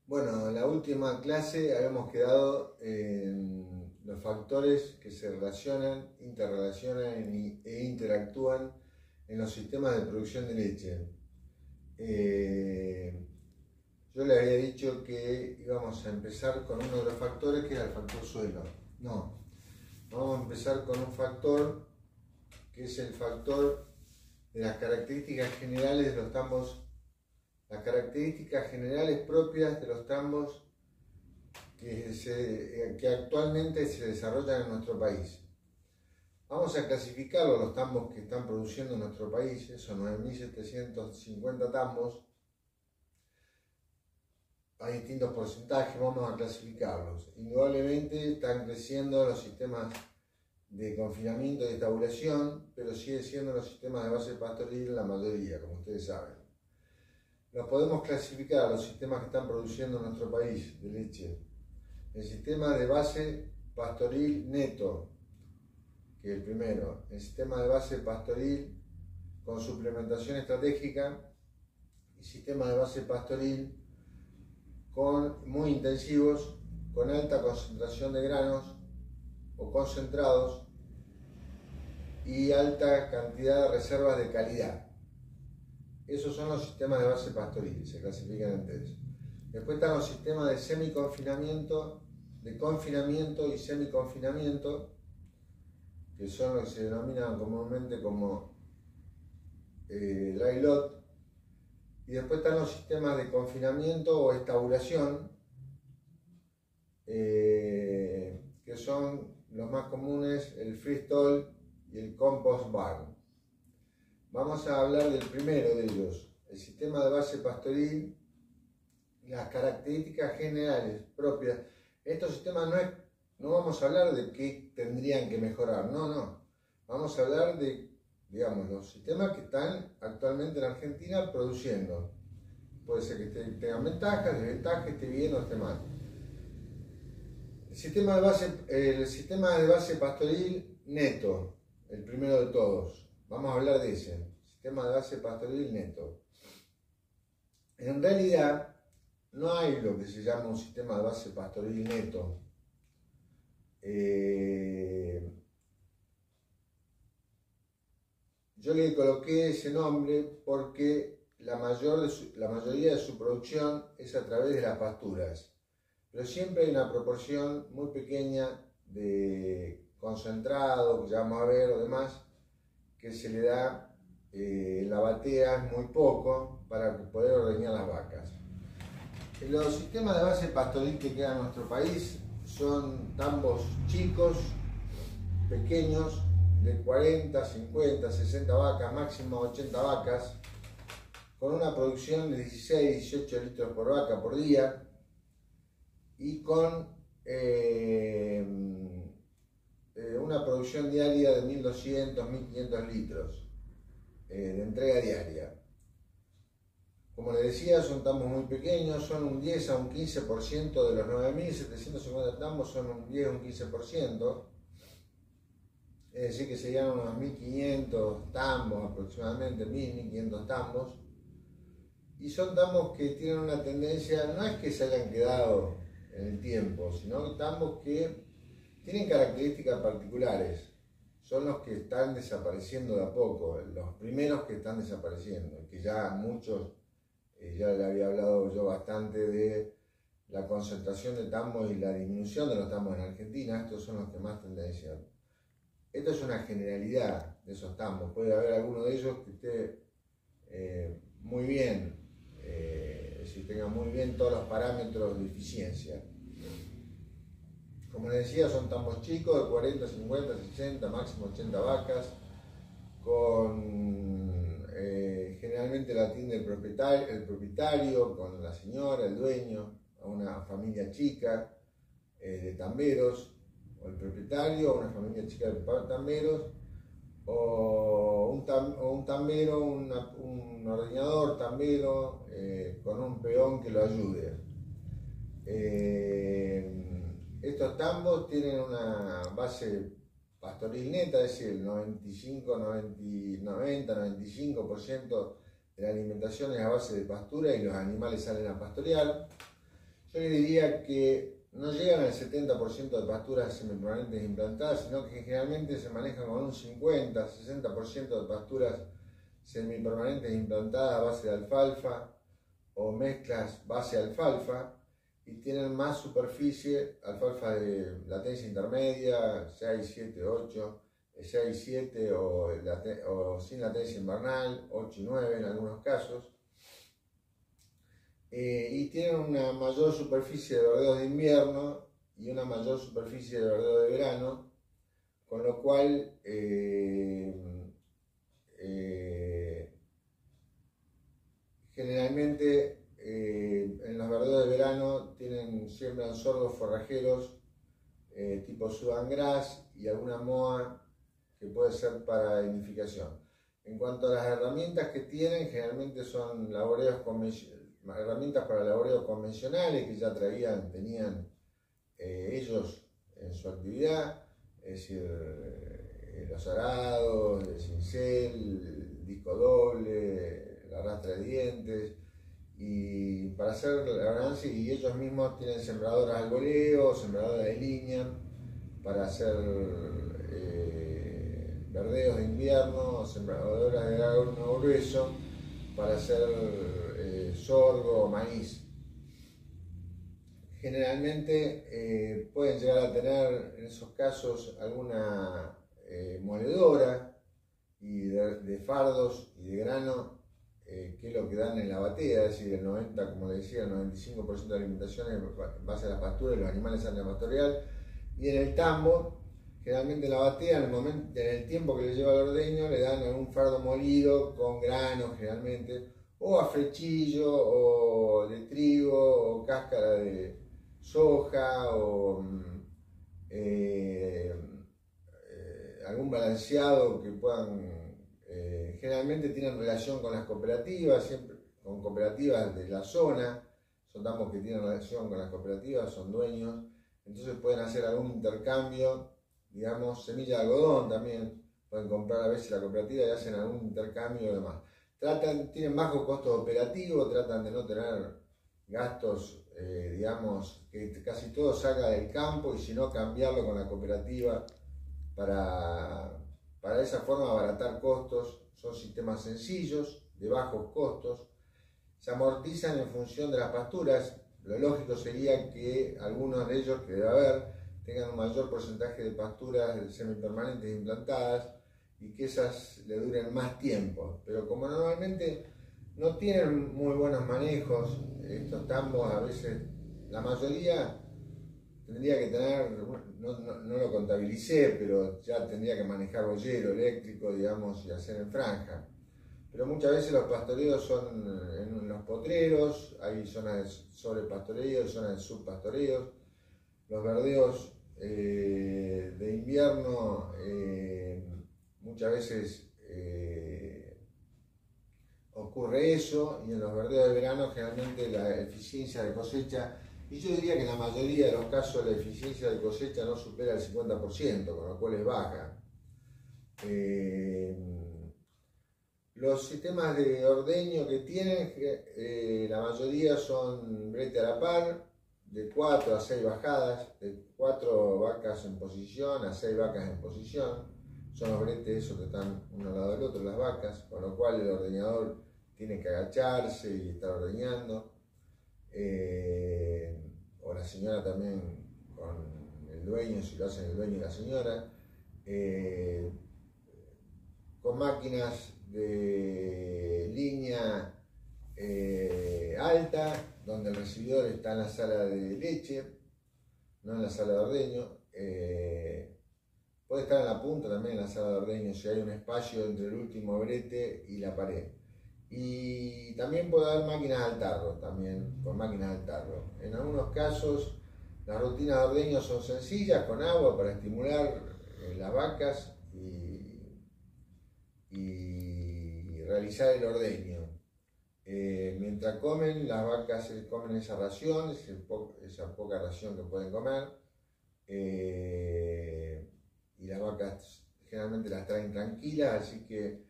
Bueno, en la última clase habíamos quedado en los factores que se relacionan, interrelacionan e interactúan en los sistemas de producción de leche. Yo le había dicho que íbamos a empezar con uno de los factores que era el factor suelo. No, vamos a empezar con un factor que es el factor de las características generales de los tambos. Las características generales propias de los tambos que actualmente se desarrollan en nuestro país. Vamos a clasificarlos, los tambos que están produciendo en nuestro país, esos 9.750 tambos. Hay distintos porcentajes, vamos a clasificarlos. Indudablemente están creciendo los sistemas de confinamiento y estabulación, pero sigue siendo los sistemas de base pastoril la mayoría, como ustedes saben. Los podemos clasificar, los sistemas que están produciendo en nuestro país de leche. El sistema de base pastoril neto, que es el primero. El sistema de base pastoril con suplementación estratégica. Y sistema de base pastoril muy intensivos, con alta concentración de granos o concentrados y alta cantidad de reservas de calidad. Esos son los sistemas de base pastoril, se clasifican en tres. Después están los sistemas de semiconfinamiento, de confinamiento y semiconfinamiento, que son los que se denominan comúnmente como dry lot. Y después están los sistemas de confinamiento o estabulación, que son los más comunes, el freestall y el compost barn. Vamos a hablar del primero de ellos, el sistema de base pastoril, las características generales propias. Estos sistemas no vamos a hablar de qué tendrían que mejorar, no. Vamos a hablar de, digamos, los sistemas que están actualmente en Argentina produciendo. Puede ser que tengan ventajas, desventajas, esté bien o esté mal. El sistema de base pastoril neto, el primero de todos. Vamos a hablar de ese, sistema de base pastoril neto. En realidad, no hay lo que se llama un sistema de base pastoril neto. Yo le coloqué ese nombre porque la mayoría de su producción es a través de las pasturas. Pero siempre hay una proporción muy pequeña de concentrado, que ya vamos a ver, o demás, que se le da la batea, es muy poco, para poder ordeñar las vacas. Los sistemas de base pastoril que quedan en nuestro país son tambos chicos, pequeños, de 40, 50, 60 vacas, máximo 80 vacas, con una producción de 16, 18 litros por vaca por día y con una producción diaria de 1.200, 1.500 litros de entrega diaria. Como les decía, son tambos muy pequeños, son un 10 a un 15% de los 9.750 tambos, son un 10 a un 15%. Es decir, que serían unos 1.500 tambos aproximadamente, 1.500 tambos. Y son tambos que tienen una tendencia, no es que se hayan quedado en el tiempo, sino tambos que tienen características particulares. Son los que están desapareciendo de a poco, los primeros que están desapareciendo, que ya muchos, ya le había hablado yo bastante de la concentración de tambos y la disminución de los tambos en Argentina. Estos son los que más tendencia. Esto es una generalidad de esos tambos, puede haber alguno de ellos que esté muy bien, si tenga muy bien todos los parámetros de eficiencia. Como les decía, son tambos chicos de 40, 50, 60, máximo 80 vacas, con generalmente la atiende el propietario, con la señora, el dueño, a una familia chica de tamberos, o el propietario, o una familia chica de tamberos, o un tambero, un ordeñador tambero con un peón que lo ayude. Estos tambos tienen una base pastoril neta, es decir, el 90-95% de la alimentación es a base de pastura y los animales salen a pastorear. yo le diría que no llegan al 70% de pasturas semipermanentes implantadas, sino que generalmente se manejan con un 50-60% de pasturas semipermanentes implantadas a base de alfalfa o mezclas base-alfalfa, y tienen más superficie, alfalfa de latencia intermedia, 6, 7, 8, 6, 7 o sin latencia invernal, 8 y 9 en algunos casos. Y tienen una mayor superficie de verdeos de invierno y una mayor superficie de verdeo de verano, con lo cual generalmente en los verdeos de verano siembran sorgos forrajeros tipo Sudan Grass y alguna moa que puede ser para nidificación. En cuanto a las herramientas que tienen, generalmente son herramientas para laboreos convencionales que ya tenían ellos en su actividad, es decir, los arados, el cincel, el disco doble, la rastra de dientes, y para hacer la ganancia, y ellos mismos tienen sembradoras al voleo, sembradoras de línea para hacer verdeos de invierno, sembradoras de grano grueso para hacer sorgo o maíz. Generalmente pueden llegar a tener en esos casos alguna moledora y de fardos y de grano, que es lo que dan en la batea, es decir, el 90, como le decía, el 95% de la alimentación es en base a la pastura y los animales salen a pastorear. Y en el tambo, generalmente en la batea, en el tiempo que le lleva el ordeño, le dan algún fardo molido con grano, generalmente, o a frechillo, o de trigo, o cáscara de soja, o algún balanceado que puedan. Generalmente tienen relación con las cooperativas, siempre con cooperativas de la zona, son tambos que tienen relación con las cooperativas, son dueños, entonces pueden hacer algún intercambio, digamos, semilla de algodón también, pueden comprar a veces la cooperativa y hacen algún intercambio y demás. Tienen bajos costos operativos, tratan de no tener gastos, digamos, que casi todo salga del campo, y si no, cambiarlo con la cooperativa para de esa forma abaratar costos. Son sistemas sencillos, de bajos costos, se amortizan en función de las pasturas. Lo lógico sería que algunos de ellos, que debe haber, tengan un mayor porcentaje de pasturas semipermanentes implantadas y que esas le duren más tiempo. Pero como normalmente no tienen muy buenos manejos, estos tambos, a veces la mayoría tendría que tener, no lo contabilicé, pero ya tendría que manejar boyero eléctrico, digamos, y hacer en franja. Pero muchas veces los pastoreos son en los potreros, hay zonas de sobrepastoreo y zonas de subpastoreo. Los verdeos de invierno muchas veces ocurre eso, y en los verdeos de verano generalmente la eficiencia de cosecha, y yo diría que en la mayoría de los casos la eficiencia de cosecha no supera el 50%, con lo cual es baja. Los sistemas de ordeño que tienen, la mayoría son brete a la par, de 4 a 6 bajadas, de 4 vacas en posición a 6 vacas en posición. Son los bretes esos que están uno al lado del otro, las vacas, con lo cual el ordeñador tiene que agacharse y estar ordeñando. O la señora también con el dueño, si lo hacen el dueño y la señora. Con máquinas de línea alta, donde el recibidor está en la sala de leche, no en la sala de ordeño. Puede estar en la punta también en la sala de ordeño, si hay un espacio entre el último brete y la pared. Y también puede haber máquinas al tarro, con máquinas al tarro. En algunos casos las rutinas de ordeño son sencillas, con agua para estimular las vacas y realizar el ordeño. Mientras comen, las vacas comen esa ración, esa poca ración que pueden comer, y las vacas generalmente las traen tranquilas, así que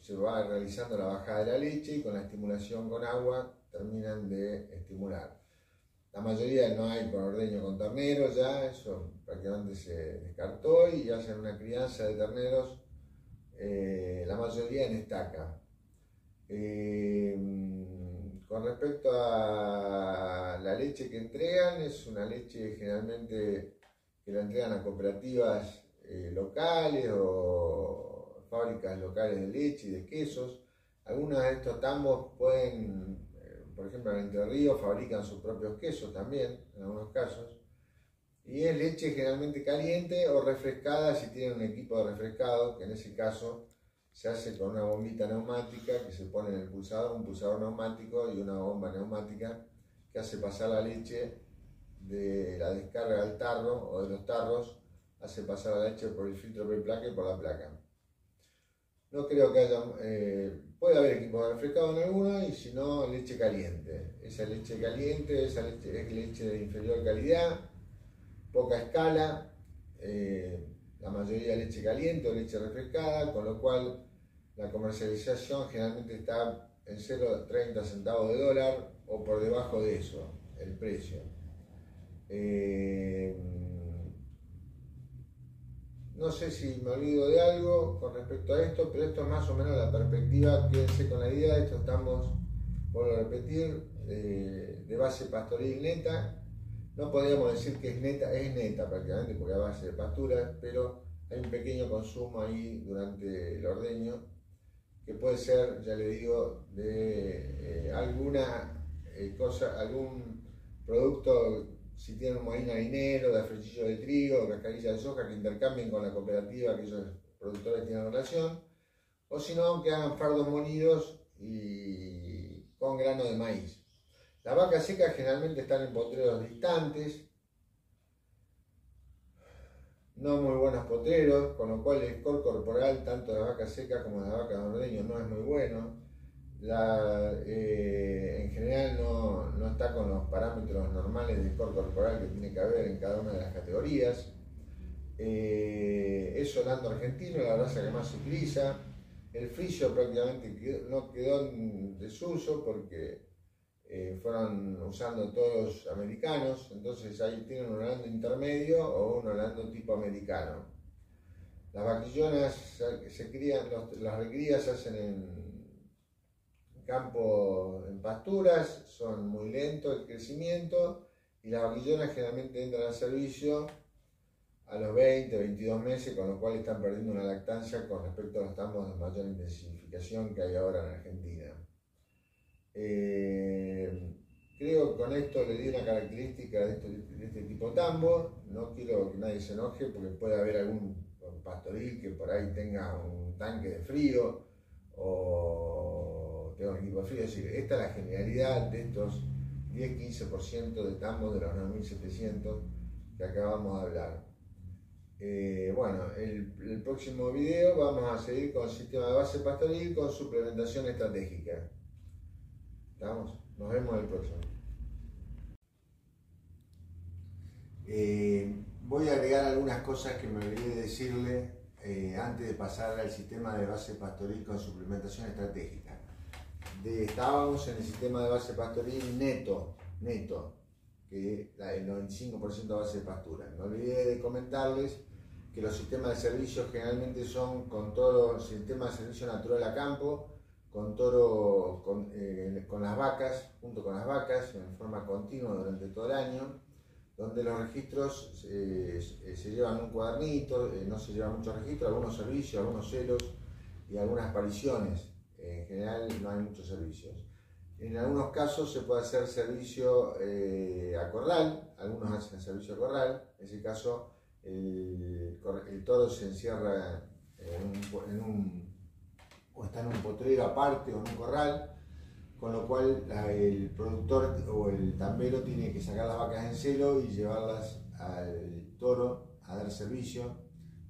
se va realizando la bajada de la leche, y con la estimulación con agua terminan de estimular. La mayoría no hay con ordeño con terneros ya, eso prácticamente se descartó y hacen una crianza de terneros, la mayoría en estaca. Con respecto a la leche que entregan, es una leche generalmente que la entregan a cooperativas locales o fábricas locales de leche y de quesos. Algunos de estos tambos pueden, por ejemplo en Entre Ríos, fabrican sus propios quesos también, en algunos casos. Y es leche generalmente caliente o refrescada si tienen un equipo de refrescado, que en ese caso se hace con una bombita neumática que se pone en el pulsador, un pulsador neumático y una bomba neumática que hace pasar la leche de la descarga del tarro o de los tarros, hace pasar la leche por el filtro preplaca y por la placa. No creo que haya, puede haber equipos de refrescado en alguno y si no, leche caliente. Esa leche caliente, esa leche es leche de inferior calidad, poca escala, la mayoría leche caliente o leche refrescada, con lo cual la comercialización generalmente está en 0,30 centavos de dólar o por debajo de eso, el precio. No sé si me olvido de algo con respecto a esto, pero esto es más o menos la perspectiva, quédense con la idea, esto estamos, vuelvo a repetir, de base pastoril neta. No podríamos decir que es neta prácticamente porque a base de pasturas, pero hay un pequeño consumo ahí durante el ordeño que puede ser, ya le digo, de alguna cosa, algún producto, si tienen un moín harinero, de afrechillo de trigo, cascarilla de soja, que intercambien con la cooperativa que esos productores tienen relación, o si no, que hagan fardos molidos y con grano de maíz. Las vacas secas generalmente están en potreros distantes, no muy buenos potreros, con lo cual el score corporal tanto de las vacas secas como de las vacas de ordeño no es muy bueno. En general no está con los parámetros normales de score corporal que tiene que haber en cada una de las categorías. Es Holando argentino, la raza que más se utiliza. El frisio prácticamente no quedó en desuso porque fueron usando todos americanos, entonces ahí tienen un Holando intermedio o un Holando tipo americano. Las vaquillonas se crían, las recrías se hacen en campo, en pasturas, son muy lentos el crecimiento y las vaquillonas generalmente entran al servicio a los 20, 22 meses, con lo cual están perdiendo una lactancia con respecto a los tambos de mayor intensificación que hay ahora en Argentina. Creo que con esto le di una característica de este tipo tambo. No quiero que nadie se enoje porque puede haber algún pastoril que por ahí tenga un tanque de frío o tenga un equipo de frío. Es decir, esta es la generalidad de estos 10-15% de tambos de los 9.700 que acabamos de hablar. Bueno, el próximo video vamos a seguir con el sistema de base pastoril con suplementación estratégica. ¿Estamos? Nos vemos en el próximo. Voy a agregar algunas cosas que me olvidé de decirle antes de pasar al sistema de base pastoril con suplementación estratégica. Estábamos en el sistema de base pastoril neto, que el 95% de base de pastura. Me olvidé de comentarles que los sistemas de servicio generalmente son con todo sistema de servicio natural a campo, con toro, con las vacas, junto con las vacas, en forma continua durante todo el año, donde los registros se llevan un cuadernito, no se llevan muchos registros, algunos servicios, algunos celos y algunas apariciones. En general no hay muchos servicios. En algunos casos se puede hacer servicio a corral, algunos hacen servicio a corral, en ese caso el toro se encierra o está en un potrero aparte o en un corral, con lo cual el productor o el tambero tiene que sacar las vacas en celo y llevarlas al toro a dar servicio,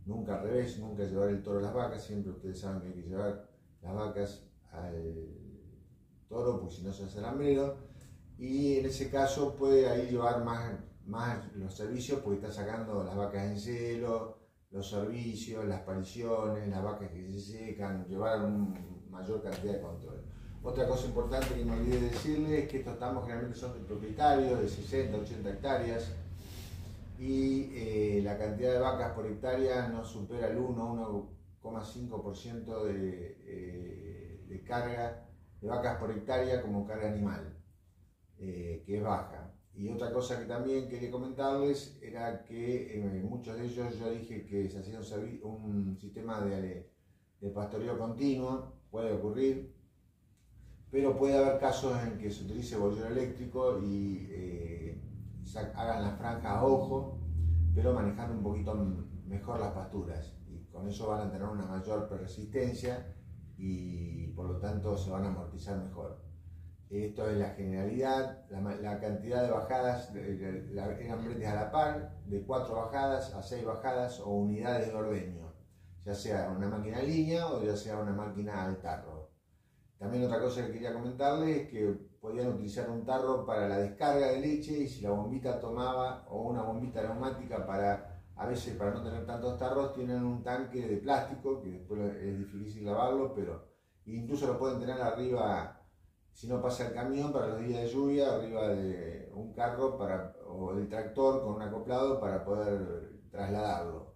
nunca al revés, nunca llevar el toro a las vacas, siempre ustedes saben que hay que llevar las vacas al toro porque si no se hace el hambrero, y en ese caso puede ahí llevar más los servicios porque está sacando las vacas en celo, los servicios, las pariciones, las vacas que se secan, llevar una mayor cantidad de control. Otra cosa importante que me olvidé de decirles es que estos tambos generalmente son de propietarios de 60, 80 hectáreas y la cantidad de vacas por hectárea no supera el 1,5% de carga de vacas por hectárea como carga animal, que es baja. Y otra cosa que también quería comentarles era que muchos de ellos yo dije que se hacía un sistema de pastoreo continuo, puede ocurrir, pero puede haber casos en que se utilice bolillero eléctrico y hagan las franjas a ojo, pero manejando un poquito mejor las pasturas, y con eso van a tener una mayor resistencia y por lo tanto se van a amortizar mejor. Esto es la generalidad. La cantidad de bajadas eran bretes a la par, de 4 bajadas a 6 bajadas o unidades de ordeño, ya sea una máquina en línea o ya sea una máquina al tarro. También otra cosa que quería comentarles es que podían utilizar un tarro para la descarga de leche, y si la bombita tomaba, o una bombita neumática a veces para no tener tantos tarros, tienen un tanque de plástico que después es difícil lavarlo, pero incluso lo pueden tener arriba, si no pasa el camión, para los días de lluvia, arriba de un carro o del tractor con un acoplado para poder trasladarlo.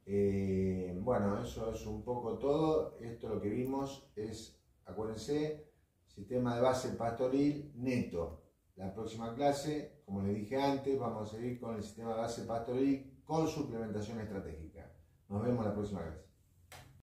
Bueno, eso es un poco todo. Esto lo que vimos es, acuérdense, sistema de base pastoril neto. La próxima clase, como les dije antes, vamos a seguir con el sistema de base pastoril con suplementación estratégica. Nos vemos la próxima clase.